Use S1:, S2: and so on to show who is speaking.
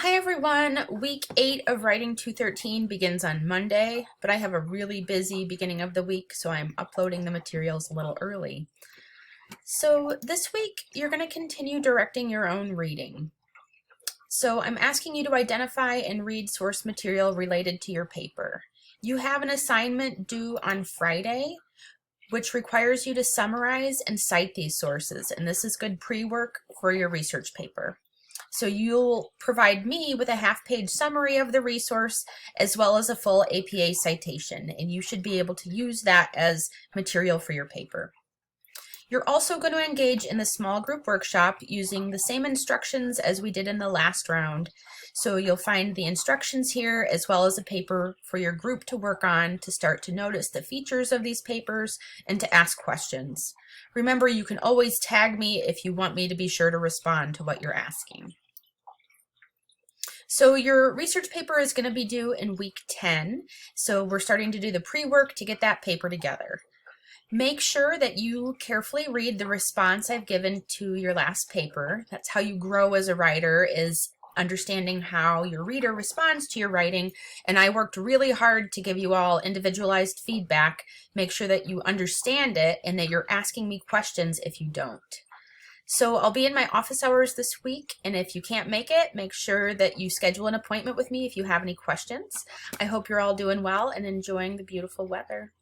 S1: Hi everyone, week 8 of Writing 213 begins on Monday, but I have a really busy beginning of the week, so I'm uploading the materials a little early. So this week, you're going to continue directing your own reading. So I'm asking you to identify and read source material related to your paper. You have an assignment due on Friday, which requires you to summarize and cite these sources, and this is good pre-work for your research paper. So you'll provide me with a half-page summary of the resource as well as a full APA citation, and you should be able to use that as material for your paper. You're also going to engage in the small group workshop using the same instructions as we did in the last round. So you'll find the instructions here as well as a paper for your group to work on to start to notice the features of these papers and to ask questions. Remember, you can always tag me if you want me to be sure to respond to what you're asking. So your research paper is going to be due in week 10. So we're starting to do the pre-work to get that paper together. Make sure that you carefully read the response I've given to your last paper. That's how you grow as a writer, is understanding how your reader responds to your writing. And I worked really hard to give you all individualized feedback. Make sure that you understand it and that you're asking me questions if you don't. So I'll be in my office hours this week, and if you can't make it, make sure that you schedule an appointment with me if you have any questions. I hope you're all doing well and enjoying the beautiful weather.